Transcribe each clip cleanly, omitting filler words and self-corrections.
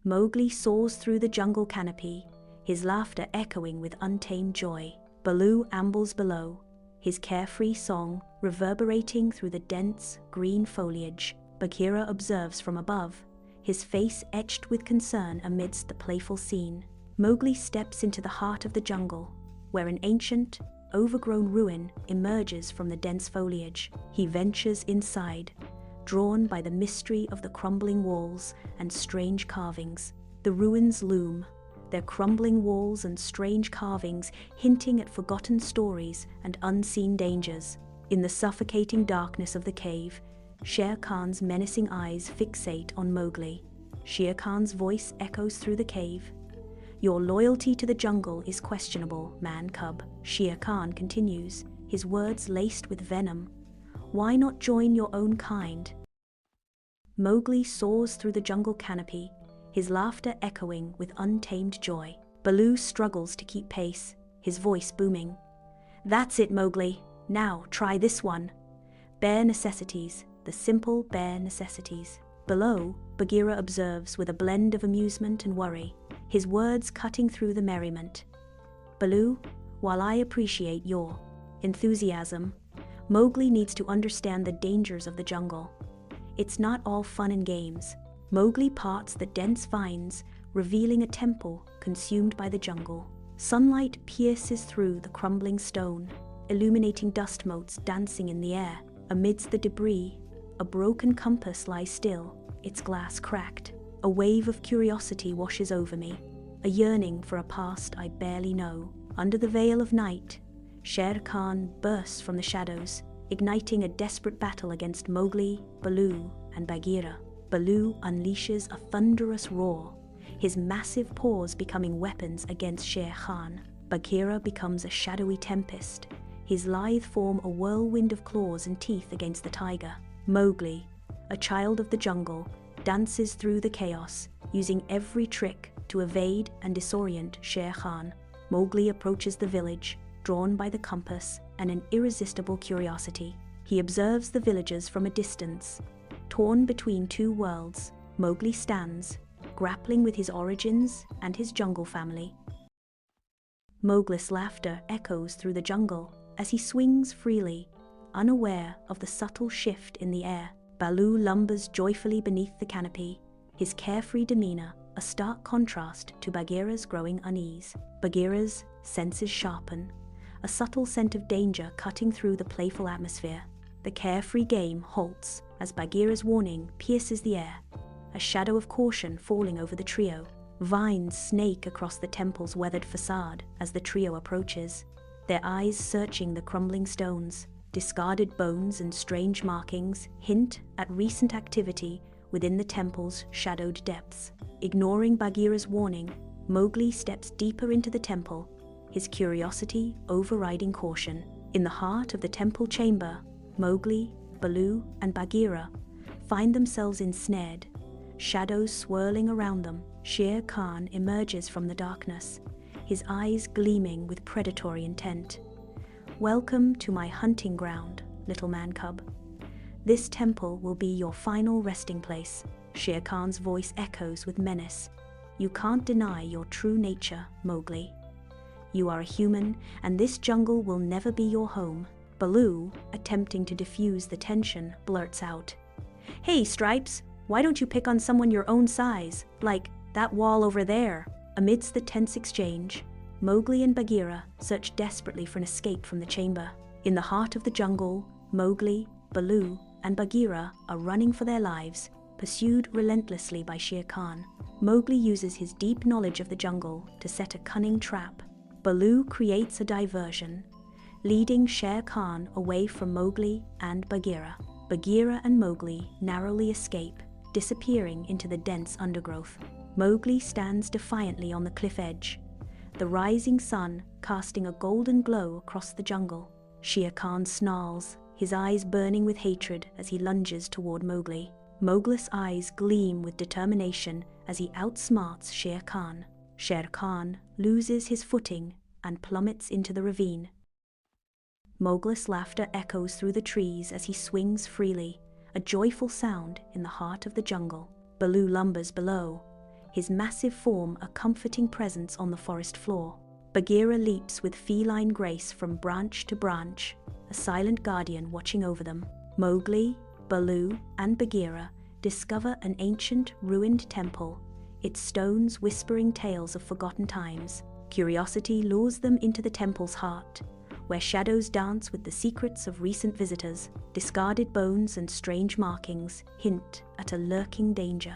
Mowgli soars through the jungle canopy, his laughter echoing with untamed joy. Baloo ambles below, his carefree song reverberating through the dense, green foliage. Bagheera observes from above, his face etched with concern amidst the playful scene. Mowgli steps into the heart of the jungle, where an ancient, overgrown ruin emerges from the dense foliage. He ventures inside, drawn by the mystery of the crumbling walls and strange carvings. The ruins loom, their crumbling walls and strange carvings hinting at forgotten stories and unseen dangers. In the suffocating darkness of the cave, Shere Khan's menacing eyes fixate on Mowgli. Shere Khan's voice echoes through the cave. "Your loyalty to the jungle is questionable, man-cub." Shere Khan continues, his words laced with venom. "Why not join your own kind?" Mowgli soars through the jungle canopy, his laughter echoing with untamed joy. Baloo struggles to keep pace, his voice booming. "That's it, Mowgli. Now try this one." Bare necessities, the simple bare necessities. Below, Bagheera observes with a blend of amusement and worry, his words cutting through the merriment. "Baloo, while I appreciate your enthusiasm, Mowgli needs to understand the dangers of the jungle. It's not all fun and games." Mowgli parts the dense vines, revealing a temple consumed by the jungle. Sunlight pierces through the crumbling stone, illuminating dust motes dancing in the air. Amidst the debris, a broken compass lies still, its glass cracked. A wave of curiosity washes over me, a yearning for a past I barely know. Under the veil of night, Shere Khan bursts from the shadows, igniting a desperate battle against Mowgli, Baloo, and Bagheera. Baloo unleashes a thunderous roar, his massive paws becoming weapons against Shere Khan. Bagheera becomes a shadowy tempest, his lithe form a whirlwind of claws and teeth against the tiger. Mowgli, a child of the jungle, dances through the chaos, using every trick to evade and disorient Shere Khan. Mowgli approaches the village, drawn by the compass and an irresistible curiosity. He observes the villagers from a distance. Torn between two worlds, Mowgli stands, grappling with his origins and his jungle family. Mowgli's laughter echoes through the jungle as he swings freely, unaware of the subtle shift in the air. Baloo lumbers joyfully beneath the canopy, his carefree demeanor a stark contrast to Bagheera's growing unease. Bagheera's senses sharpen, a subtle scent of danger cutting through the playful atmosphere. The carefree game halts as Bagheera's warning pierces the air, a shadow of caution falling over the trio. Vines snake across the temple's weathered facade as the trio approaches, their eyes searching the crumbling stones. Discarded bones and strange markings hint at recent activity within the temple's shadowed depths. Ignoring Bagheera's warning, Mowgli steps deeper into the temple, his curiosity overriding caution. In the heart of the temple chamber, Mowgli, Baloo, and Bagheera find themselves ensnared, shadows swirling around them. Shere Khan emerges from the darkness, his eyes gleaming with predatory intent. "Welcome to my hunting ground, little man-cub. This temple will be your final resting place." Shere Khan's voice echoes with menace. "You can't deny your true nature, Mowgli. You are a human, and this jungle will never be your home." Baloo, attempting to diffuse the tension, blurts out, "Hey, Stripes, why don't you pick on someone your own size, like that wall over there?" Amidst the tense exchange, Mowgli and Bagheera search desperately for an escape from the chamber. In the heart of the jungle, Mowgli, Baloo, and Bagheera are running for their lives, pursued relentlessly by Shere Khan. Mowgli uses his deep knowledge of the jungle to set a cunning trap. Baloo creates a diversion, leading Shere Khan away from Mowgli and Bagheera. Bagheera and Mowgli narrowly escape, disappearing into the dense undergrowth. Mowgli stands defiantly on the cliff edge, the rising sun casting a golden glow across the jungle. Shere Khan snarls, his eyes burning with hatred as he lunges toward Mowgli. Mowgli's eyes gleam with determination as he outsmarts Shere Khan. Shere Khan loses his footing and plummets into the ravine. Mowgli's laughter echoes through the trees as he swings freely, a joyful sound in the heart of the jungle. Baloo lumbers below, his massive form a comforting presence on the forest floor. Bagheera leaps with feline grace from branch to branch, a silent guardian watching over them. Mowgli, Baloo, and Bagheera discover an ancient, ruined temple, its stones whispering tales of forgotten times. Curiosity lures them into the temple's heart, where shadows dance with the secrets of recent visitors. Discarded bones and strange markings hint at a lurking danger,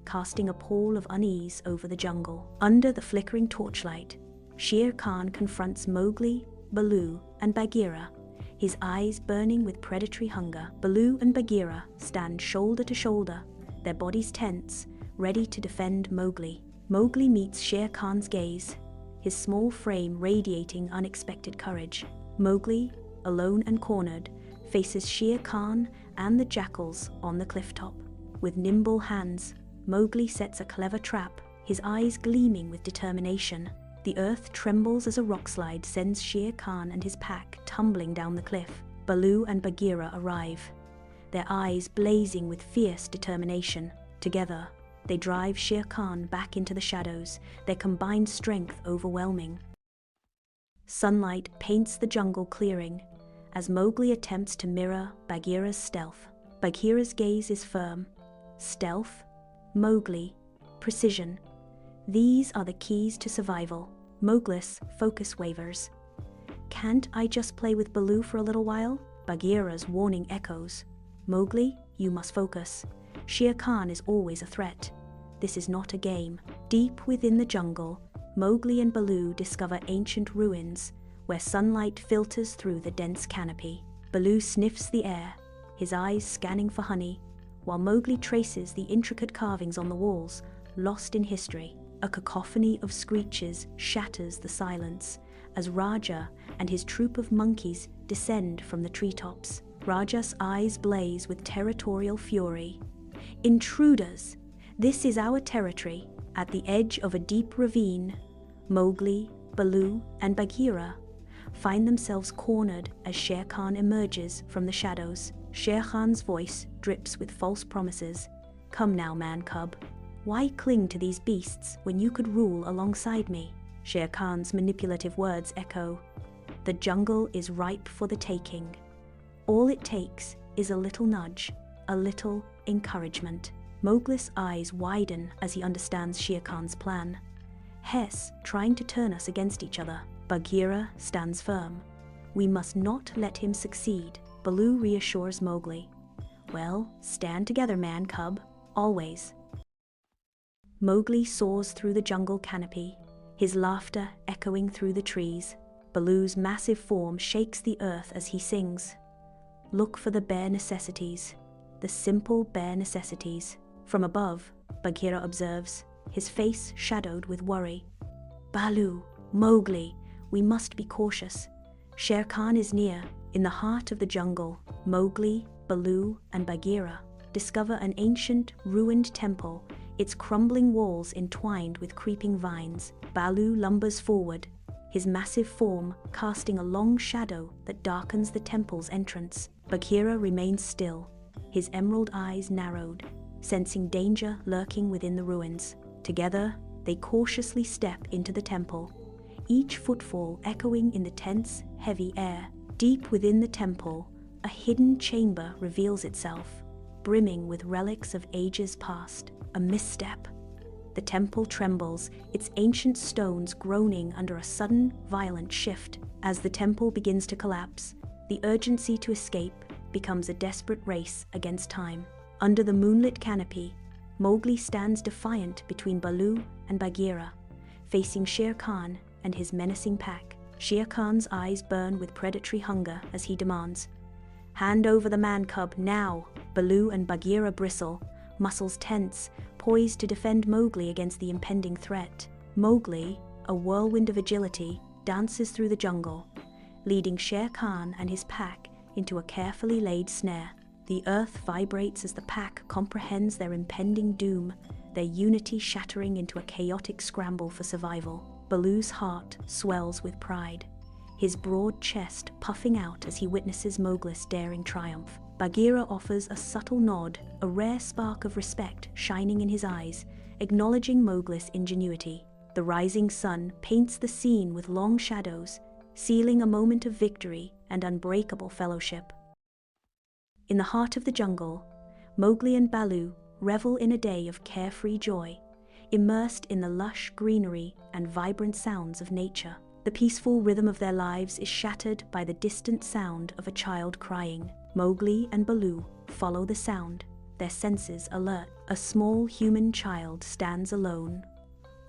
casting a pall of unease over the jungle. Under the flickering torchlight, Shere Khan confronts Mowgli, Baloo, and Bagheera, his eyes burning with predatory hunger. Baloo and Bagheera stand shoulder to shoulder, their bodies tense, ready to defend Mowgli. Mowgli meets Shere Khan's gaze, his small frame radiating unexpected courage. Mowgli, alone and cornered, faces Shere Khan and the jackals on the clifftop. With nimble hands, Mowgli sets a clever trap, his eyes gleaming with determination. The earth trembles as a rockslide sends Shere Khan and his pack tumbling down the cliff. Baloo and Bagheera arrive, their eyes blazing with fierce determination. Together, they drive Shere Khan back into the shadows, their combined strength overwhelming. Sunlight paints the jungle clearing as Mowgli attempts to mirror Bagheera's stealth. Bagheera's gaze is firm. Stealth, Mowgli, precision. These are the keys to survival. Mowgli's focus wavers. Can't I just play with Baloo for a little while? Bagheera's warning echoes. Mowgli, you must focus. Shere Khan is always a threat. This is not a game. Deep within the jungle, Mowgli and Baloo discover ancient ruins where sunlight filters through the dense canopy. Baloo sniffs the air, his eyes scanning for honey, while Mowgli traces the intricate carvings on the walls, lost in history. A cacophony of screeches shatters the silence as Raja and his troop of monkeys descend from the treetops. Raja's eyes blaze with territorial fury. Intruders! This is our territory. At the edge of a deep ravine, Mowgli, Baloo, and Bagheera find themselves cornered as Shere Khan emerges from the shadows. Shere Khan's voice drips with false promises. Come now, man-cub. Why cling to these beasts when you could rule alongside me? Shere Khan's manipulative words echo. The jungle is ripe for the taking. All it takes is a little nudge, a little encouragement. Mowgli's eyes widen as he understands Shere Khan's plan. Hess trying to turn us against each other. Bagheera stands firm. We must not let him succeed. Baloo reassures Mowgli. Well, stand together, man-cub. Always. Mowgli soars through the jungle canopy, his laughter echoing through the trees. Baloo's massive form shakes the earth as he sings. Look for the bare necessities, the simple bare necessities. From above, Bagheera observes, his face shadowed with worry. Baloo, Mowgli, we must be cautious. Shere Khan is near. In the heart of the jungle, Mowgli, Baloo, and Bagheera discover an ancient, ruined temple, its crumbling walls entwined with creeping vines. Baloo lumbers forward, his massive form casting a long shadow that darkens the temple's entrance. Bagheera remains still, his emerald eyes narrowed, sensing danger lurking within the ruins. Together, they cautiously step into the temple, each footfall echoing in the tense, heavy air. Deep within the temple, a hidden chamber reveals itself, brimming with relics of ages past. A misstep. The temple trembles, its ancient stones groaning under a sudden, violent shift. As the temple begins to collapse, the urgency to escape becomes a desperate race against time. Under the moonlit canopy, Mowgli stands defiant between Baloo and Bagheera, facing Shere Khan and his menacing pack. Shere Khan's eyes burn with predatory hunger as he demands, "Hand over the man-cub now!" Baloo and Bagheera bristle, muscles tense, poised to defend Mowgli against the impending threat. Mowgli, a whirlwind of agility, dances through the jungle, leading Shere Khan and his pack into a carefully laid snare. The earth vibrates as the pack comprehends their impending doom, their unity shattering into a chaotic scramble for survival. Baloo's heart swells with pride, his broad chest puffing out as he witnesses Mowgli's daring triumph. Bagheera offers a subtle nod, a rare spark of respect shining in his eyes, acknowledging Mowgli's ingenuity. The rising sun paints the scene with long shadows, sealing a moment of victory and unbreakable fellowship. In the heart of the jungle, Mowgli and Baloo revel in a day of carefree joy, immersed in the lush greenery and vibrant sounds of nature. The peaceful rhythm of their lives is shattered by the distant sound of a child crying. Mowgli and Baloo follow the sound, their senses alert. A small human child stands alone,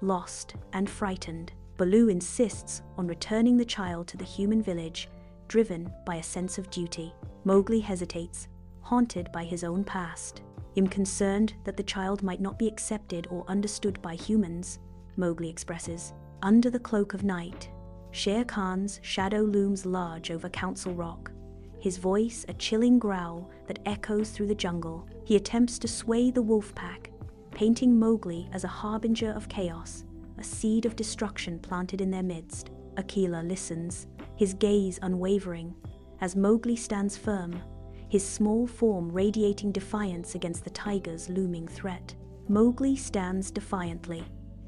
lost and frightened. Baloo insists on returning the child to the human village, driven by a sense of duty. Mowgli hesitates, haunted by his own past. Concerned that the child might not be accepted or understood by humans, Mowgli expresses. Under the cloak of night, Shere Khan's shadow looms large over Council Rock, his voice a chilling growl that echoes through the jungle. He attempts to sway the wolf pack, painting Mowgli as a harbinger of chaos, a seed of destruction planted in their midst. Akela listens, his gaze unwavering, as Mowgli stands firm, his small form radiating defiance against the tiger's looming threat. Mowgli stands defiantly,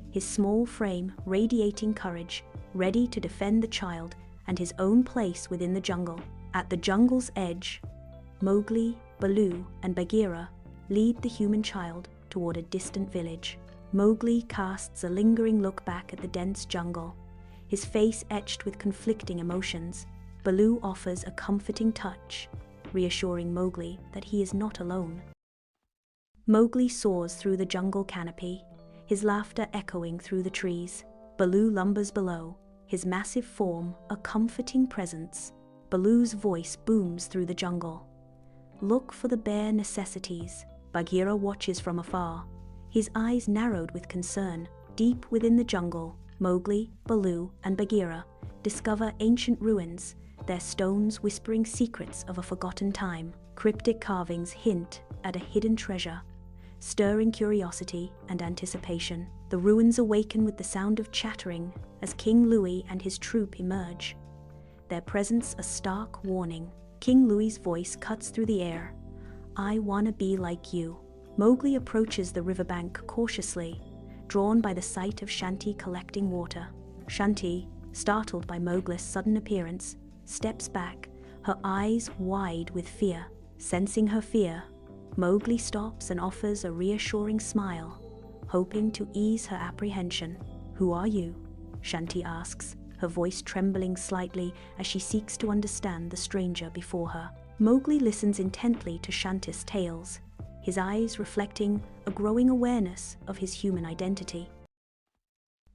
his small frame radiating courage, ready to defend the child and his own place within the jungle. At the jungle's edge, Mowgli, Baloo, and Bagheera lead the human child toward a distant village. Mowgli casts a lingering look back at the dense jungle, his face etched with conflicting emotions. Baloo offers a comforting touch, reassuring Mowgli that he is not alone. Mowgli soars through the jungle canopy, his laughter echoing through the trees. Baloo lumbers below, his massive form a comforting presence. Baloo's voice booms through the jungle. Look for the bare necessities. Bagheera watches from afar, his eyes narrowed with concern. Deep within the jungle, Mowgli, Baloo, and Bagheera discover ancient ruins, their stones whispering secrets of a forgotten time. Cryptic carvings hint at a hidden treasure, stirring curiosity and anticipation. The ruins awaken with the sound of chattering as King Louie and his troop emerge, their presence a stark warning. King Louie's voice cuts through the air. I wanna be like you. Mowgli approaches the riverbank cautiously, drawn by the sight of Shanti collecting water. Shanti, startled by Mowgli's sudden appearance, steps back, her eyes wide with fear. Sensing her fear, Mowgli stops and offers a reassuring smile, hoping to ease her apprehension. Who are you? Shanti asks, her voice trembling slightly as she seeks to understand the stranger before her. Mowgli listens intently to Shanti's tales, his eyes reflecting a growing awareness of his human identity.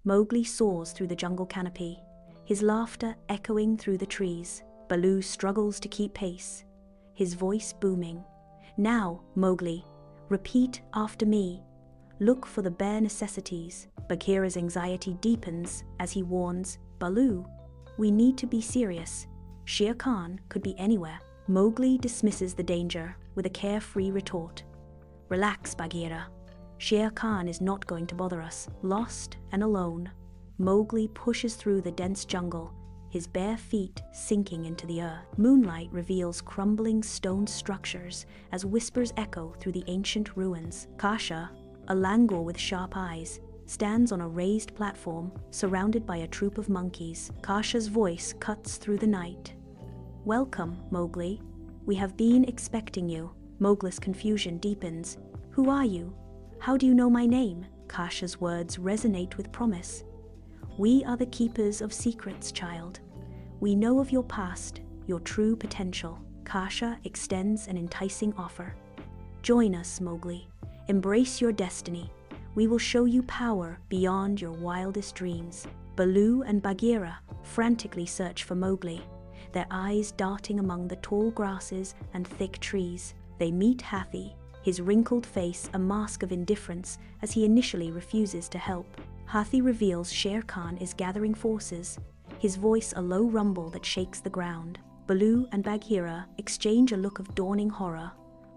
Mowgli soars through the jungle canopy, his laughter echoing through the trees. Baloo struggles to keep pace, his voice booming. Now, Mowgli, repeat after me. Look for the bare necessities. Bagheera's anxiety deepens as he warns, Baloo, we need to be serious. Shere Khan could be anywhere. Mowgli dismisses the danger with a carefree retort. Relax, Bagheera. Shere Khan is not going to bother us. Lost and alone, Mowgli pushes through the dense jungle, his bare feet sinking into the earth. Moonlight reveals crumbling stone structures as whispers echo through the ancient ruins. Kasha, a langur with sharp eyes, stands on a raised platform surrounded by a troop of monkeys. Kasha's voice cuts through the night. Welcome, Mowgli. We have been expecting you. Mowgli's confusion deepens. Who are you? How do you know my name? Kasha's words resonate with promise. We are the keepers of secrets, child. We know of your past, your true potential. Kasha extends an enticing offer. Join us, Mowgli. Embrace your destiny. We will show you power beyond your wildest dreams. Baloo and Bagheera frantically search for Mowgli, their eyes darting among the tall grasses and thick trees. They meet Hathi, his wrinkled face a mask of indifference as he initially refuses to help. Hathi reveals Shere Khan is gathering forces, his voice a low rumble that shakes the ground. Baloo and Bagheera exchange a look of dawning horror,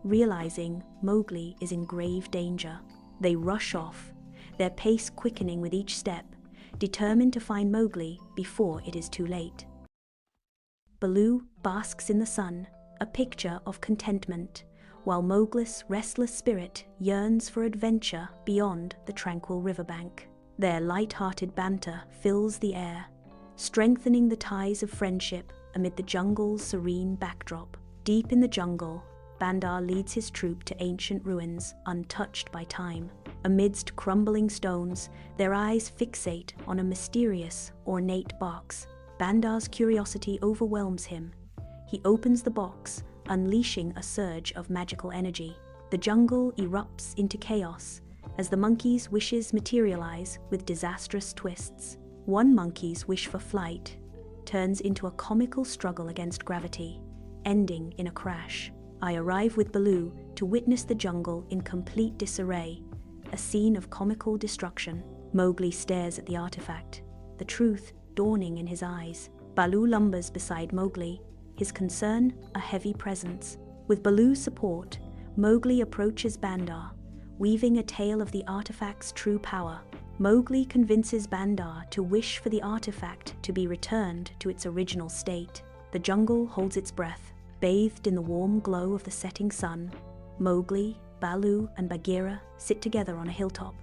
realizing Mowgli is in grave danger. They rush off, their pace quickening with each step, determined to find Mowgli before it is too late. Baloo basks in the sun, a picture of contentment, while Mowgli's restless spirit yearns for adventure beyond the tranquil riverbank. Their light-hearted banter fills the air, strengthening the ties of friendship amid the jungle's serene backdrop. Deep in the jungle, Bandar leads his troop to ancient ruins untouched by time. Amidst crumbling stones, their eyes fixate on a mysterious, ornate box. Bandar's curiosity overwhelms him. He opens the box, unleashing a surge of magical energy. The jungle erupts into chaos as the monkey's wishes materialize with disastrous twists. One monkey's wish for flight turns into a comical struggle against gravity, ending in a crash. I arrive with Baloo to witness the jungle in complete disarray, a scene of comical destruction. Mowgli stares at the artifact, the truth dawning in his eyes. Baloo lumbers beside Mowgli, his concern a heavy presence. With Baloo's support, Mowgli approaches Bandar, weaving a tale of the artifact's true power. Mowgli convinces Bandar to wish for the artifact to be returned to its original state. The jungle holds its breath, bathed in the warm glow of the setting sun. Mowgli, Baloo, and Bagheera sit together on a hilltop,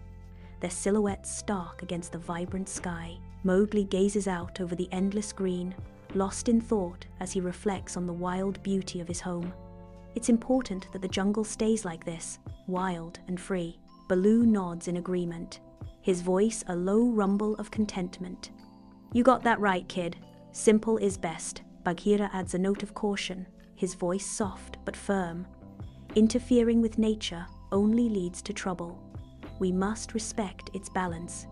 their silhouettes stark against the vibrant sky. Mowgli gazes out over the endless green, lost in thought as he reflects on the wild beauty of his home. It's important that the jungle stays like this, wild and free. Baloo nods in agreement, his voice a low rumble of contentment. You got that right, kid. Simple is best. Bagheera adds a note of caution, his voice soft but firm. Interfering with nature only leads to trouble. We must respect its balance.